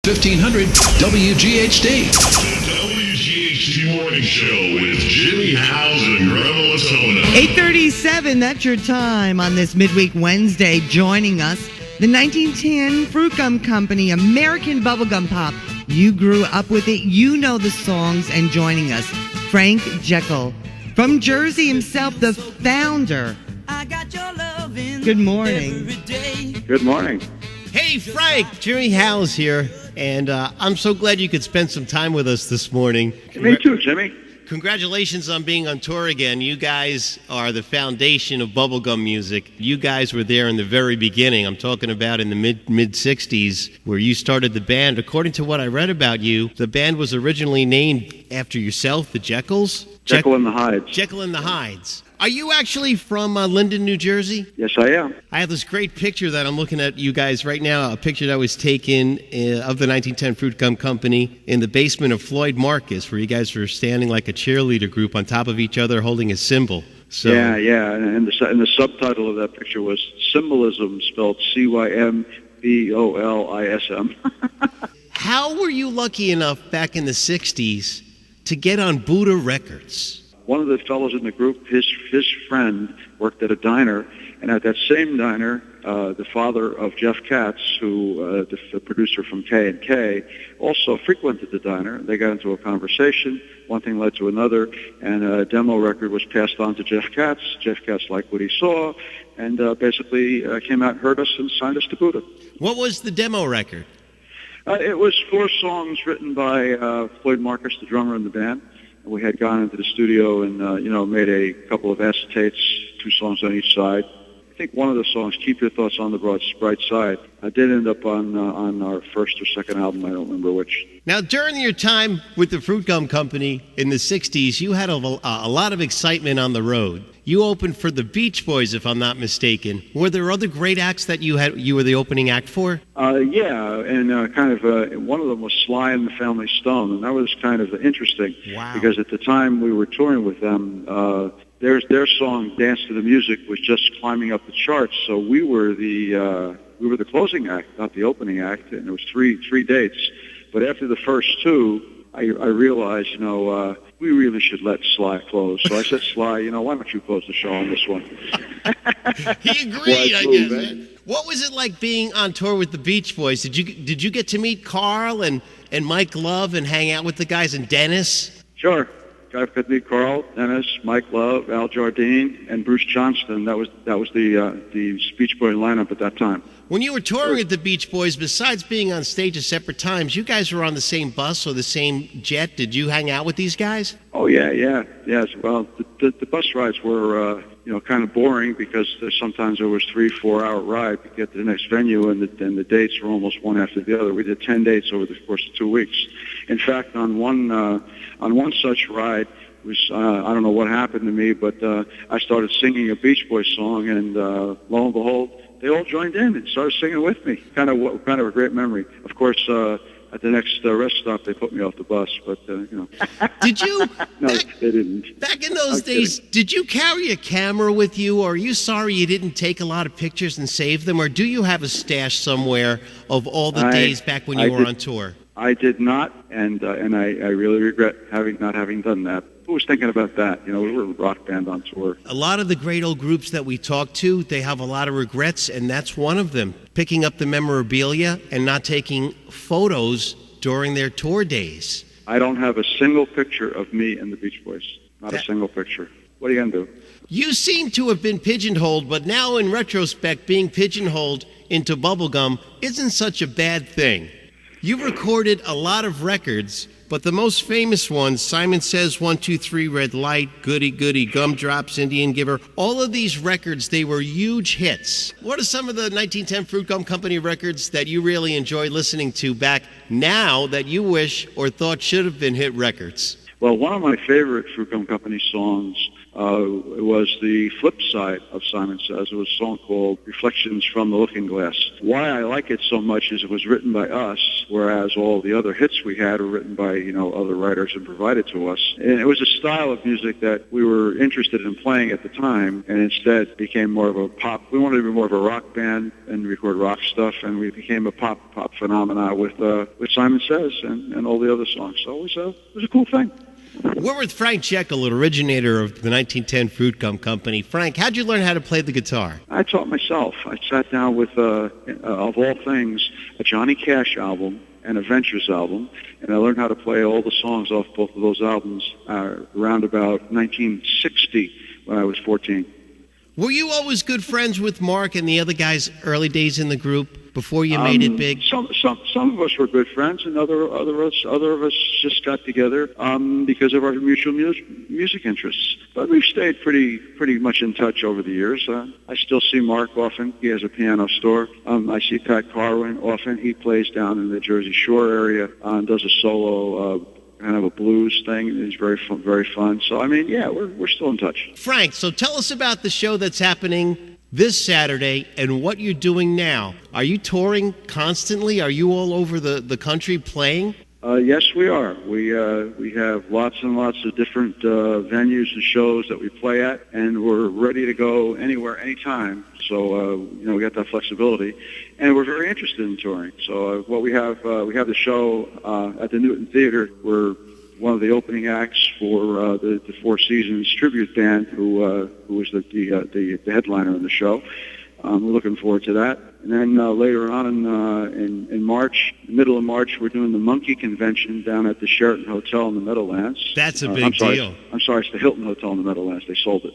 1500 WGHT. The WGHT Morning Show with Jimmy Howes and Greta Latona. 8:37, that's your time on this midweek Wednesday. Joining us, the 1910 Fruitgum Company, American bubblegum pop. You grew up with it, you know the songs, and joining us, Frank Jeckell. From Jersey himself, the founder. Good morning. Good morning. Hey, Frank, Jimmy Howes here, and I'm so glad you could spend some time with us this morning. Me too, Jimmy. Congratulations on being on tour again. You guys are the foundation of bubblegum music. You guys were there in the very beginning. I'm talking about in the mid-'60s, where you started the band. According to what I read about you, the band was originally named after yourself, the Jekkells? Jeckell and the Hydes. Jeckell and the Hydes. Are you actually from Linden, New Jersey? Yes, I am. I have this great picture that I'm looking at you guys right now, a picture that was taken of the 1910 Fruitgum Company in the basement of Floyd Marcus, where you guys were standing like a cheerleader group on top of each other holding a cymbal. So, yeah. And the subtitle of that picture was Symbolism, spelled Cymbolism. How were you lucky enough back in the 60s to get on Buddah Records? One of the fellows in the group, his friend, worked at a diner, and at that same diner, the father of Jeff Katz, who the producer from K&K, also frequented the diner. They got into a conversation. One thing led to another, and a demo record was passed on to Jeff Katz. Jeff Katz liked what he saw, and basically came out, heard us, and signed us to Buddah. What was the demo record? It was 4 songs written by Floyd Marcus, the drummer in the band. We had gone into the studio and, made a couple of acetates, 2 songs on each side. I think one of the songs, Keep Your Thoughts on the Bright Side, did end up on our first or second album. I don't remember which. Now, during your time with the Fruitgum Company in the 60s, you had a lot of excitement on the road. You opened for the Beach Boys, if I'm not mistaken. Were there other great acts that you were the opening act for? Yeah, and one of them was Sly and the Family Stone, and that was kind of interesting. Wow. Because at the time we were touring with them, their song "Dance to the Music" was just climbing up the charts. So we were the closing act, not the opening act, and there was three dates. But after the first 2, I realized, we really should let Sly close. So I said, Sly, why don't you close the show on this one? He agreed, I guess. Man. What was it like being on tour with the Beach Boys? Did you get to meet Carl and Mike Love and hang out with the guys and Dennis? Sure. I could meet Carl, Dennis, Mike Love, Al Jardine, and Bruce Johnston. That was the Beach Boy lineup at that time. When you were touring with the Beach Boys, besides being on stage at separate times, you guys were on the same bus or the same jet. Did you hang out with these guys? Oh, yeah. Yes. Well, the bus rides were, kind of boring because sometimes there was 3-4 hour ride to get to the next venue, and the dates were almost one after the other. We did 10 dates over the course of 2 weeks. In fact, on one such ride, was I don't know what happened to me, but I started singing a Beach Boys song, and lo and behold, they all joined in and started singing with me. Kind of a great memory. Of course, at the next rest stop, they put me off the bus, but Did you? No, they didn't. Back in those days, did you carry a camera with you, or are you sorry you didn't take a lot of pictures and save them, or do you have a stash somewhere of all the days back when you were on tour? I did not, and I really regret not having done that. Who was thinking about that? We were a rock band on tour. A lot of the great old groups that we talk to, they have a lot of regrets, and that's one of them. Picking up the memorabilia and not taking photos during their tour days. I don't have a single picture of me and the Beach Boys. Not a single picture. What are you going to do? You seem to have been pigeonholed, but now in retrospect, being pigeonholed into bubblegum isn't such a bad thing. You've recorded a lot of records, but the most famous ones, Simon Says 1, 2, 3, Red Light, Goody Goody, Gumdrops, Indian Giver, all of these records, they were huge hits. What are some of the 1910 Fruitgum Company records that you really enjoy listening to back now that you wish or thought should have been hit records? Well, one of my favorite Fruitgum Company songs It was the flip side of Simon Says. It was a song called Reflections from the Looking Glass. Why I like it so much is it was written by us, whereas all the other hits we had were written by, other writers and provided to us. And it was a style of music that we were interested in playing at the time, and instead became more of a pop. We wanted to be more of a rock band and record rock stuff, and we became a pop phenomena with Simon Says and all the other songs. So it was a cool thing. We're with Frank Jeckell, an originator of the 1910 Fruitgum Company. Frank, how'd you learn how to play the guitar? I taught myself. I sat down with, of all things, a Johnny Cash album and a Ventures album, and I learned how to play all the songs off both of those albums around about 1960 when I was 14. Were you always good friends with Mark and the other guys early days in the group before you made it big? Some of us were good friends, and other of us just got together because of our mutual music interests. But we've stayed pretty much in touch over the years. I still see Mark often. He has a piano store. I see Pat Carwin often. He plays down in the Jersey Shore area and does a solo kind of a blues thing. It's very fun. So, we're still in touch. Frank, so tell us about the show that's happening this Saturday and what you're doing now. Are you touring constantly? Are you all over the country playing? Yes, we are. We have lots and lots of different venues and shows that we play at, and we're ready to go anywhere, anytime. So, we got that flexibility, and we're very interested in touring. So, we have the show at the Newton Theater. We're one of the opening acts for the Four Seasons tribute band, who was the headliner in the show. We're looking forward to that. And then later on in March, middle of March, we're doing the Monkey Convention down at the Sheraton Hotel in the Meadowlands. That's a big deal. I'm sorry, it's the Hilton Hotel in the Meadowlands. They sold it.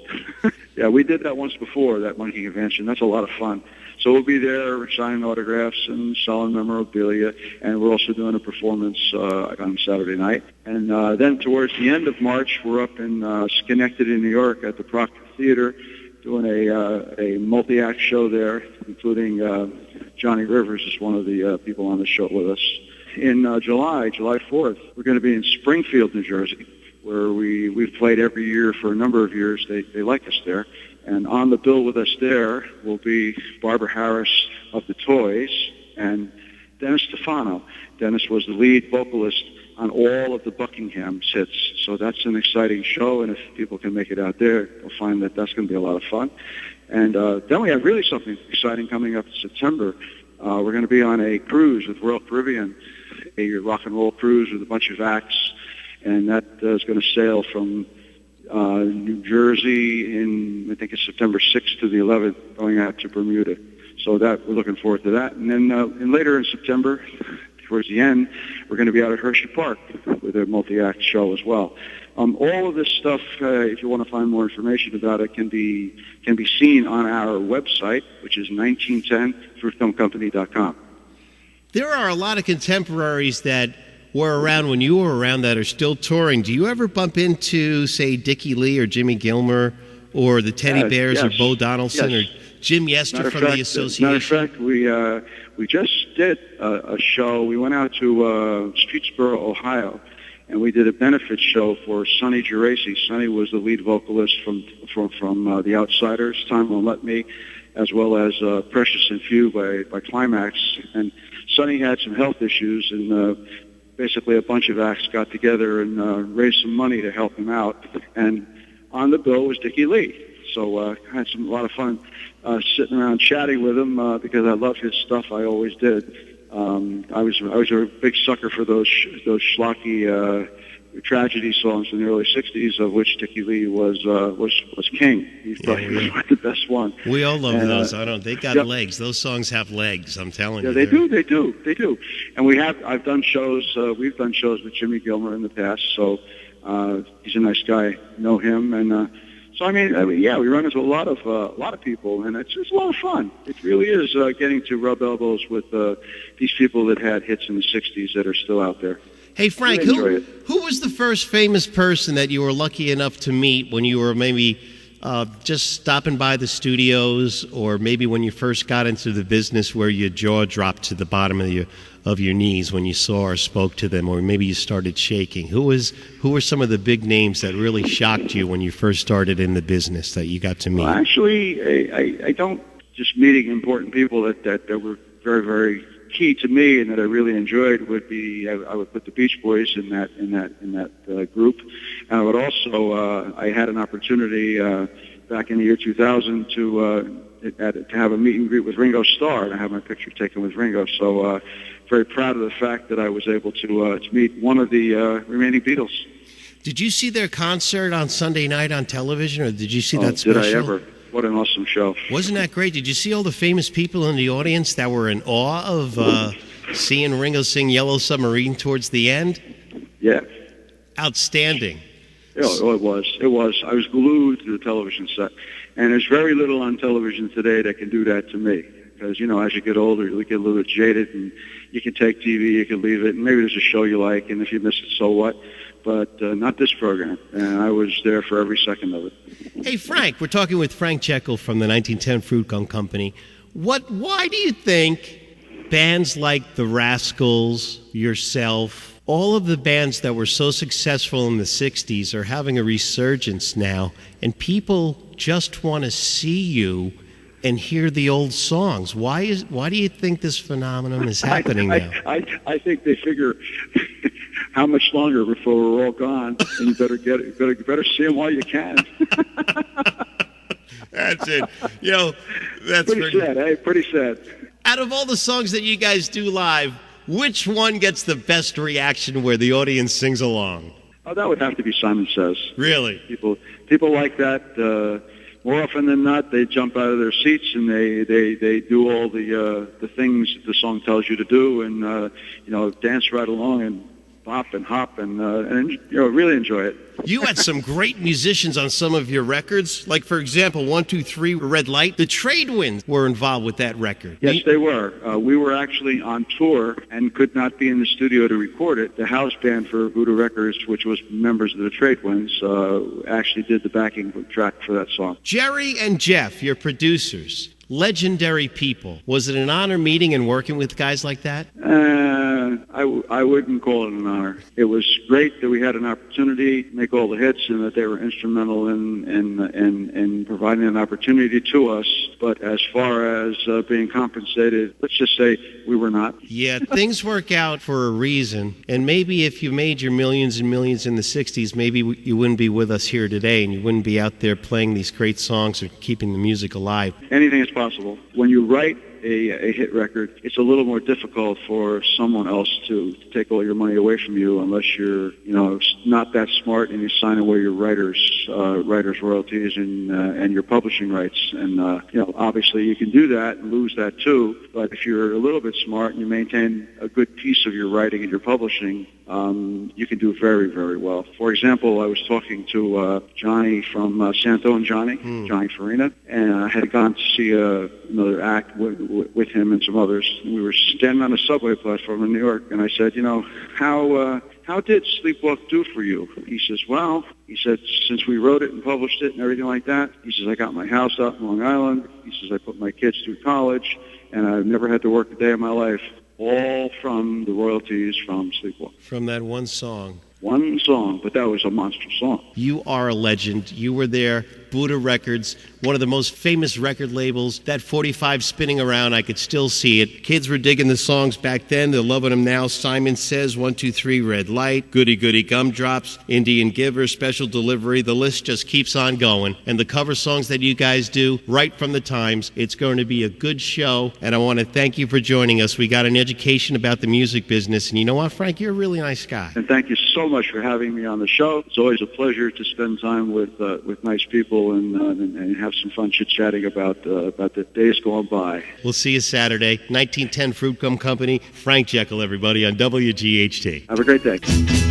Yeah, we did that once before, that Monkey Convention. That's a lot of fun. So we'll be there signing autographs and selling memorabilia, and we're also doing a performance on Saturday night. And then towards the end of March, we're up in Schenectady, New York at the Proctor Theater, doing a multi-act show there, including Johnny Rivers is one of the people on the show with us. In July 4th, we're going to be in Springfield, New Jersey, where we've played every year for a number of years. They like us there. And on the bill with us there will be Barbara Harris of the Toys and Dennis Stefano. Dennis was the lead vocalist on all of the Buckinghams hits. So that's an exciting show, and if people can make it out there, they'll find that that's going to be a lot of fun. And then we have really something exciting coming up in September. We're going to be on a cruise with Royal Caribbean, a rock and roll cruise with a bunch of acts, and that is going to sail from New Jersey I think it's September 6th to the 11th, going out to Bermuda. So that we're looking forward to that. And then and later in September, towards the end, we're going to be out at Hershey Park with a multi-act show as well. All of this stuff, if you want to find more information about it, can be seen on our website, which is 1910fruitgumcompany.com. There are a lot of contemporaries that were around when you were around that are still touring. Do you ever bump into, say, Dickie Lee or Jimmy Gilmer or the Teddy Bears or Bo Donaldson or Jim Yester from the Association? Matter of fact, we just did a show. We went out to Streetsboro, Ohio, and we did a benefit show for Sonny Geraci. Sonny was the lead vocalist from The Outsiders, Time Won't Let Me, as well as Precious and Few by Climax. And Sonny had some health issues, and basically a bunch of acts got together and raised some money to help him out. And on the bill was Dickie Lee. So I had a lot of fun sitting around chatting with him because I love his stuff. I always did. I was a big sucker for those schlocky tragedy songs in the early '60s, of which Dickie Lee was king. He was the best one. We all love those. They got legs. Those songs have legs. I'm telling you. They do. And I've done shows. We've done shows with Jimmy Gilmer in the past. So he's a nice guy. Know him, and so we run into a lot of people, and it's a lot of fun. It really is getting to rub elbows with these people that had hits in the '60s that are still out there. Hey, Frank, who was the first famous person that you were lucky enough to meet when you were maybe just stopping by the studios, or maybe when you first got into the business where your jaw dropped to the bottom of your knees when you saw or spoke to them, or maybe you started shaking? Who were some of the big names that really shocked you when you first started in the business that you got to meet? Well, actually, I don't just meeting important people that were very, very key to me and that I really enjoyed would be I would put the Beach Boys in that group, and I would also I had an opportunity back in the year 2000 to have a meet and greet with Ringo Starr, and I have my picture taken with Ringo. So very proud of the fact that I was able to meet one of the remaining Beatles. Did you see their concert on Sunday night on television, or did you see that special? Did I ever? What an awesome show. Wasn't that great? Did you see all the famous people in the audience that were in awe of seeing Ringo sing Yellow Submarine towards the end? Yeah. Outstanding. Oh, it was. It was. I was glued to the television set. And there's very little on television today that can do that to me. Because, as you get older, you get a little bit jaded, and you can take TV, you can leave it, and maybe there's a show you like, and if you miss it, so what? But not this program. And I was there for every second of it. Hey, Frank, we're talking with Frank Jeckell from the 1910 Fruitgum Company. Why do you think bands like the Rascals, yourself, all of the bands that were so successful in the 60s are having a resurgence now, and people just want to see you and hear the old songs? Why do you think this phenomenon is happening now? I think they figure how much longer before we're all gone, and you better get it. You better see them while you can. That's it. That's pretty sad. Hey, pretty sad. Out of all the songs that you guys do live, which one gets the best reaction where the audience sings along? Oh, that would have to be Simon Says. Really? People like that. More often than not, they jump out of their seats and they do all the things that the song tells you to do, and dance right along and bop and hop and really enjoy it. You had some great musicians on some of your records, like for example, 1, 2, 3, Red Light. The Tradewinds were involved with that record. Yes, they were. We were actually on tour and could not be in the studio to record it. The house band for Buddah Records, which was members of the Tradewinds, actually did the backing track for that song. Jerry and Jeff, your producers, legendary people. Was it an honor meeting and working with guys like that? I wouldn't call it an honor. It was great that we had an opportunity to make all the hits and that they were instrumental in providing an opportunity to us. But as far as being compensated, let's just say we were not. Yeah, things work out for a reason. And maybe if you made your millions and millions in the 60s, maybe you wouldn't be with us here today and you wouldn't be out there playing these great songs or keeping the music alive. Anything is possible. When you write a hit record, it's a little more difficult for someone else to take all your money away from you unless you're, not that smart and you sign away your writers' royalties and your publishing rights. And, obviously you can do that and lose that too. But if you're a little bit smart and you maintain a good piece of your writing and your publishing, you can do very, very well. For example, I was talking to Johnny from Santo and Johnny Farina, and I had gone to see another act with him and some others. And we were standing on a subway platform in New York, and I said, how did Sleepwalk do for you? He says, since we wrote it and published it and everything like that, he says, I got my house out in Long Island. He says, I put my kids through college, and I've never had to work a day in my life. All from the royalties from Sleepwalk. From that one song. One song, but that was a monster song. You are a legend. You were there. Buddah Records, one of the most famous record labels. That 45 spinning around, I could still see it. Kids were digging the songs back then. They're loving them now. Simon Says, 1, 2, 3, Red Light, Goody Goody Gumdrops, Indian Giver, Special Delivery. The list just keeps on going. And the cover songs that you guys do, right from the times. It's going to be a good show. And I want to thank you for joining us. We got an education about the music business. And you know what, Frank? You're a really nice guy. And thank you so much for having me on the show. It's always a pleasure to spend time with nice people and have some fun chit-chatting about the days going by. We'll see you Saturday. 1910 Fruitgum Company. Frank Jeckell, everybody, on WGHT. Have a great day.